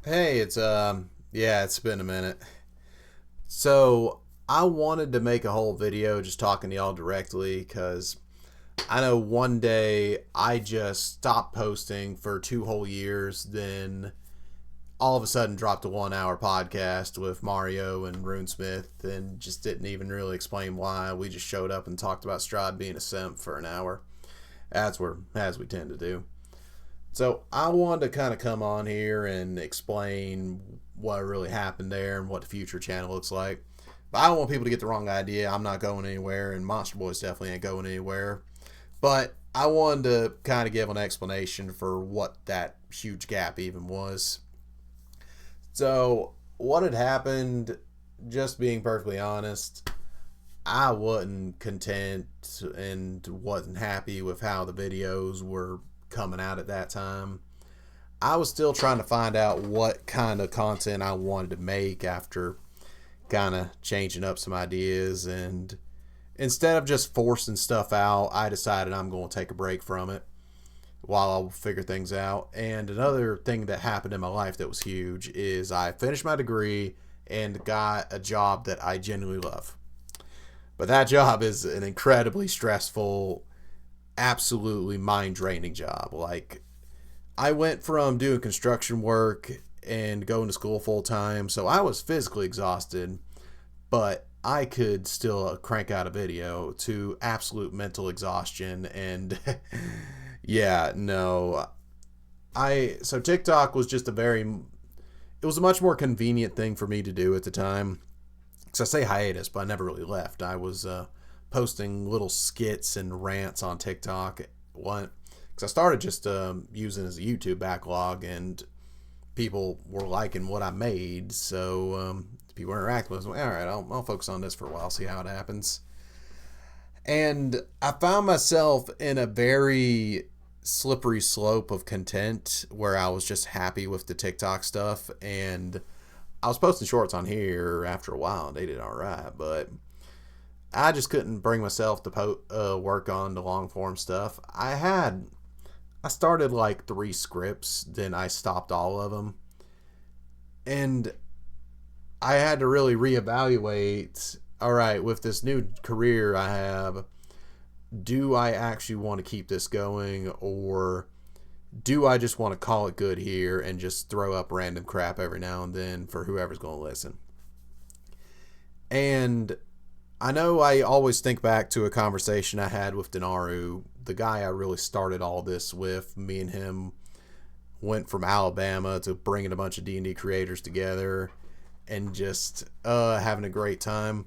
Hey, yeah, it's been a minute. So, I wanted to make a whole video just talking to y'all directly because I know one day I just stopped posting for 2 whole years, then all of a sudden dropped a 1 hour podcast with Mario and RuneSmith and just didn't even really explain why. We just showed up and talked about Strahd being a simp for an hour. As we tend to do. So I wanted to kind of come on here and explain what really happened there and what the future channel looks like. But I don't want people to get the wrong idea. I'm not going anywhere, and Monster Boys definitely ain't going anywhere. But I wanted to kind of give an explanation for what that huge gap even was. So what had happened, just being perfectly honest, I wasn't content and wasn't happy with how the videos were coming out at that time. I was still trying to find out what kind of content I wanted to make after kind of changing up some ideas. And instead of just forcing stuff out, I decided I'm going to take a break from it while I'll figure things out. And another thing that happened in my life that was huge is I finished my degree and got a job that I genuinely love. But that job is an incredibly stressful, absolutely mind draining job. Like, I went from doing construction work and going to school full time, so I was physically exhausted, but I could still crank out a video, to absolute mental exhaustion. And yeah, no. So TikTok was just it was a much more convenient thing for me to do at the time. Because I say hiatus, but I never really left. I was posting little skits and rants on TikTok. Because I started just using it as a YouTube backlog, and people were liking what I made. So people were interacting with me. All right, I'll focus on this for a while, see how it happens. And I found myself in a very slippery slope of content where I was just happy with the TikTok stuff, and I was posting shorts on here after a while. They did all right, but I just couldn't bring myself to work on the long form stuff. I started like 3 scripts, then I stopped all of them, and I had to really reevaluate. All right, with this new career I have, do I actually want to keep this going, or do I just want to call it good here and just throw up random crap every now and then for whoever's going to listen? And I know I always think back to a conversation I had with Denaru, the guy I really started all this with. Me and him went from Alabama to bringing a bunch of D&D creators together and just having a great time.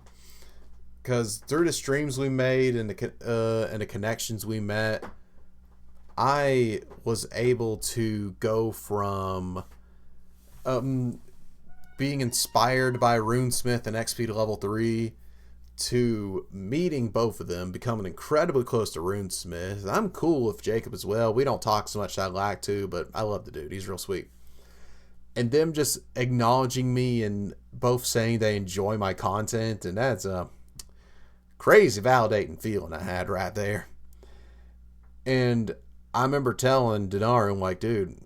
Because through the streams we made and the connections we met, I was able to go from being inspired by RuneSmith and XP to level 3 to meeting both of them, becoming incredibly close to RuneSmith. I'm cool with Jacob as well. We don't talk so much as I'd like to, but I love the dude. He's real sweet. And them just acknowledging me and both saying they enjoy my content, and that's a crazy validating feeling I had right there. And I remember telling Dinar, I'm like, dude,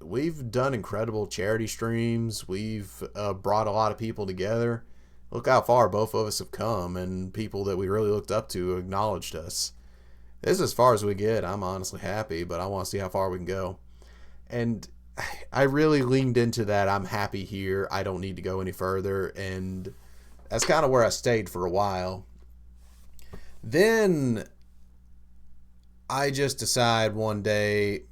we've done incredible charity streams. We've brought a lot of people together. Look how far both of us have come, and people that we really looked up to acknowledged us. This is as far as we get. I'm honestly happy, but I want to see how far we can go. And I really leaned into that. I'm happy here. I don't need to go any further. And that's kind of where I stayed for a while. Then I just decide one day,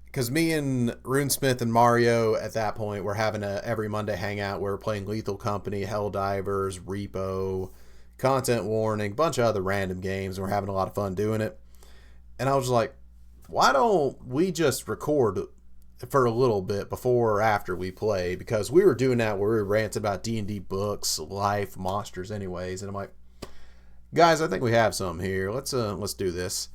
because me and RuneSmith and Mario at that point were having a every Monday hangout. We were playing Lethal Company, Helldivers, Repo, Content Warning, a bunch of other random games, and we're having a lot of fun doing it. And I was like, why don't we just record for a little bit before or after we play? Because we were doing that where we were ranting about D&D books, life, monsters anyways. And I'm like, guys, I think we have something here. Let's do this.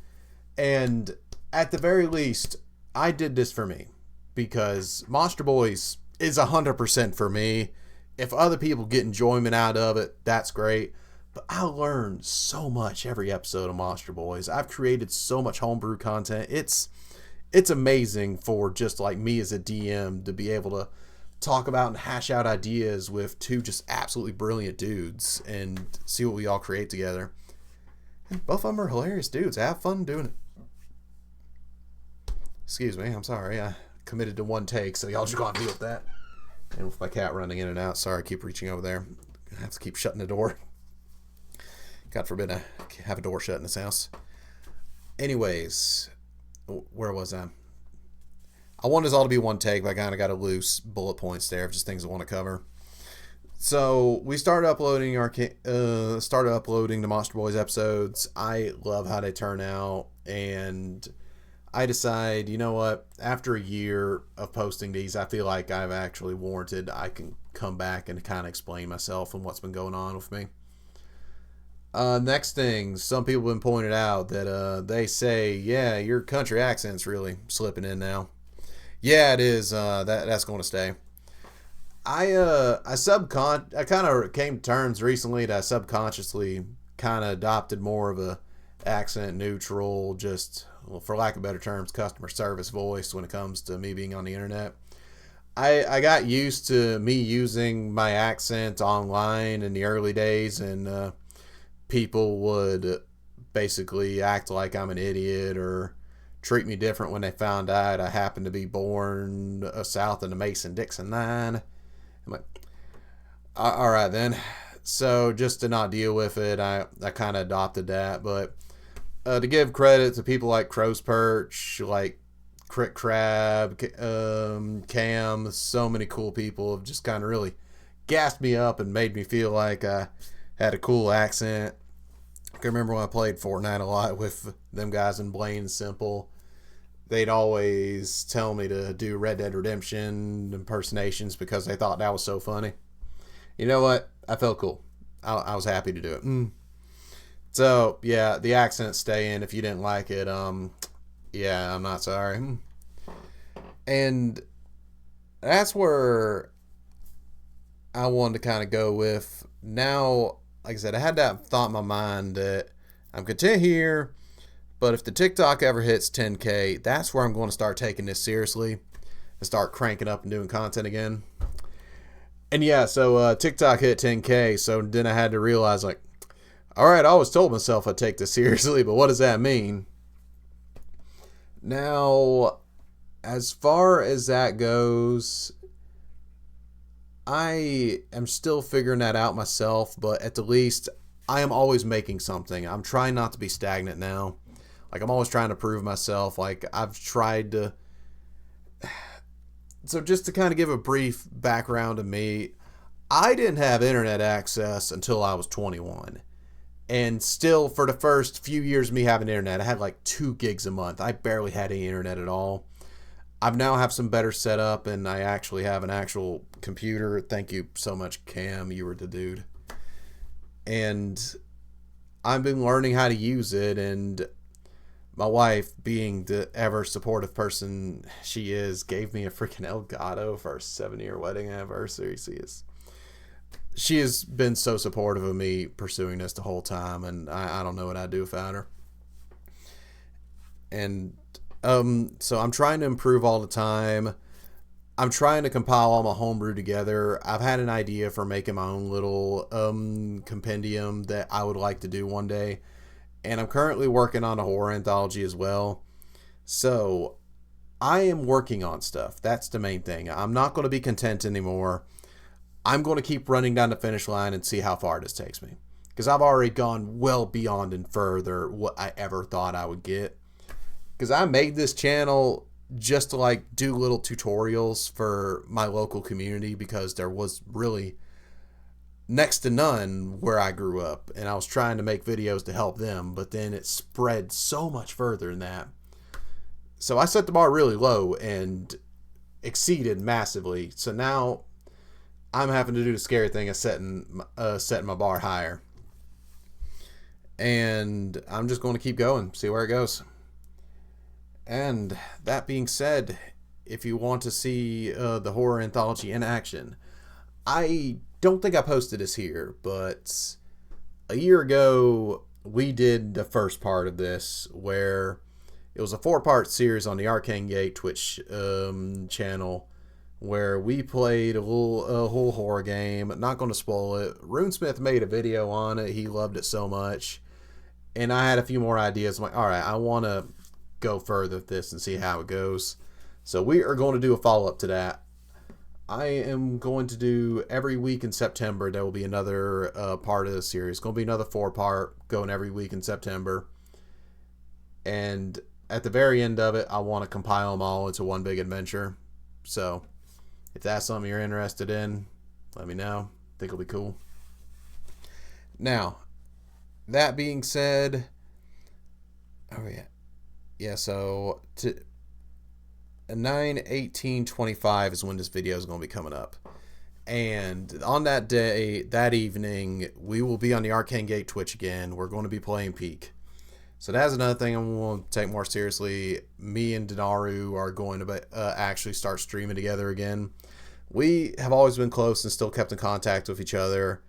And at the very least, I did this for me, because Monster Boys is 100% for me. If other people get enjoyment out of it, that's great. But I learned so much every episode of Monster Boys. I've created so much homebrew content. It's it's amazing for just like me as a DM to be able to talk about and hash out ideas with two just absolutely brilliant dudes and see what we all create together. And both of them are hilarious dudes. I have fun doing it. Excuse me, I'm sorry. I committed to one take, so y'all just gonna deal with that. And with my cat running in and out, sorry, I keep reaching over there. I have to keep shutting the door. God forbid I have a door shut in this house. Anyways, where was I? I want this all to be one take, but I kind of got a loose bullet points there of just things I want to cover. So we started uploading the Monster Boys episodes. I love how they turn out, and I decide, you know what? After a year of posting these, I feel like I've actually warranted. I can come back and kind of explain myself and what's been going on with me. Next thing, some people have been pointed out that they say, yeah, your country accent's really slipping in now. Yeah, it is. That's going to stay. I kind of came to terms recently that I subconsciously kind of adopted more of a accent neutral, just, well, for lack of better terms, customer service voice when it comes to me being on the internet. I got used to me using my accent online in the early days, and people would basically act like I'm an idiot or treat me different when they found out I happened to be born south of the Mason-Dixon line. I'm like, all right then. So just to not deal with it, I kind of adopted that. But to give credit to people like Crow's Perch, like Crit Crab, Cam, so many cool people have just kind of really gassed me up and made me feel like I had a cool accent. I can remember when I played Fortnite a lot with them guys in Blaine Simple. They'd always tell me to do Red Dead Redemption impersonations because they thought that was so funny. You know what? I felt cool. I was happy to do it. So, yeah, the accents stay in if you didn't like it. Yeah, I'm not sorry. And that's where I wanted to kind of go with. Now, like I said, I had that thought in my mind that I'm content here, but if the TikTok ever hits 10K, that's where I'm going to start taking this seriously and start cranking up and doing content again. And yeah, so TikTok hit 10K, so then I had to realize, like, all right, I always told myself I'd take this seriously, but what does that mean? Now, as far as that goes, I am still figuring that out myself, but at the least, I am always making something. I'm trying not to be stagnant now. Like, I'm always trying to prove myself. Like, I've tried to... So just to kind of give a brief background of me, I didn't have internet access until I was 21. And still, for the first few years of me having internet, I had like 2 gigs a month. I barely had any internet at all. I now have some better setup, and I actually have an actual computer. Thank you so much, Cam. You were the dude. And I've been learning how to use it, and my wife, being the ever supportive person she is, gave me a freaking Elgato for our 7-year wedding anniversary. She has been so supportive of me pursuing this the whole time, and I don't know what I'd do without her. And so I'm trying to improve all the time. I'm trying to compile all my homebrew together. I've had an idea for making my own little compendium that I would like to do one day. And I'm currently working on a horror anthology as well. So I am working on stuff. That's the main thing. I'm not going to be content anymore. I'm going to keep running down the finish line and see how far this takes me. Because I've already gone well beyond and further what I ever thought I would get. Because I made this channel just to like do little tutorials for my local community, because there was really next to none where I grew up, and I was trying to make videos to help them, but then it spread so much further than that. So I set the bar really low and exceeded massively. So now I'm having to do the scary thing of setting my bar higher. And I'm just going to keep going, see where it goes. And that being said, if you want to see the horror anthology in action, I don't think I posted this here, but a year ago we did the first part of this where It was a 4-part series on the Arcane Gate Twitch channel where we played a whole horror game. Not going to spoil it. RuneSmith made a video on it. He loved it so much. And I had a few more ideas. I'm like, all right, I want to go further with this and see how it goes. So we are going to do a follow-up to that. I am going to do every week in September. There will be another part of the series. It's going to be another 4-part going every week in September. And at the very end of it, I want to compile them all into one big adventure. So if that's something you're interested in, let me know. I think it'll be cool. Now, that being said, so 9/18/25 is when this video is going to be coming up. And on that day, that evening, we will be on the Arcane Gate Twitch again. We're going to be playing Peak. So that's another thing I'm going to take more seriously. Me and Denaru are going to actually start streaming together again. We have always been close and still kept in contact with each other.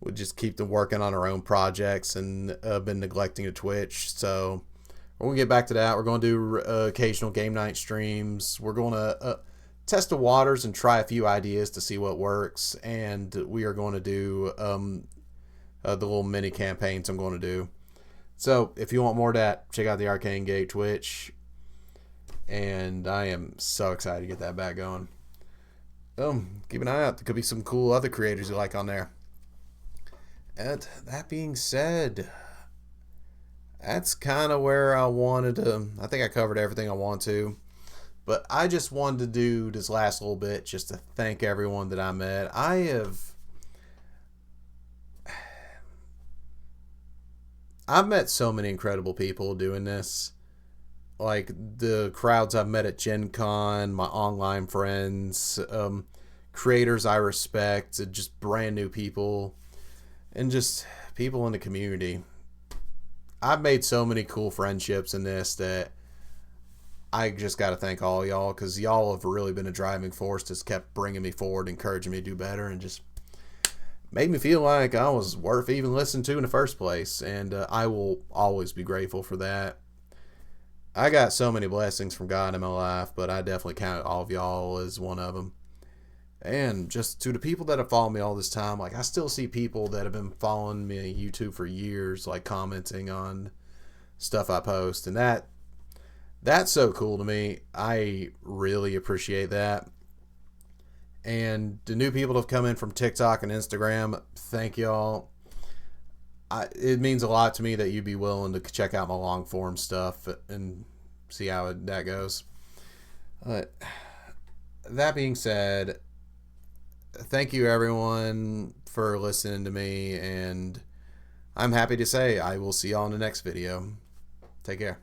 We just keep them working on our own projects and been neglecting the Twitch. So we're going to get back to that. We're going to do occasional game night streams. We're going to test the waters and try a few ideas to see what works. And we are going to do the little mini campaigns I'm going to do. So if you want more of that, check out the Arcane Gate Twitch. And I am so excited to get that back going. Keep an eye out. There could be some cool other creators you like on there. And that being said, that's kind of where I wanted to. I think I covered everything I want to. But I just wanted to do this last little bit just to thank everyone that I met. I've met so many incredible people doing this. Like the crowds I've met at Gen Con, my online friends, creators I respect, just brand new people, and just people in the community. I've made so many cool friendships in this that I just got to thank all y'all, because y'all have really been a driving force that's kept bringing me forward, encouraging me to do better, and just made me feel like I was worth even listening to in the first place. And I will always be grateful for that. I got so many blessings from God in my life, but I definitely count all of y'all as one of them. And just to the people that have followed me all this time, like I still see people that have been following me on YouTube for years, like commenting on stuff I post, and that's so cool to me. I really appreciate that. And the new people that have come in from TikTok and Instagram, thank y'all. It means a lot to me that you'd be willing to check out my long form stuff and see how that goes. That being said, thank you everyone for listening to me, and I'm happy to say I will see y'all in the next video. Take care.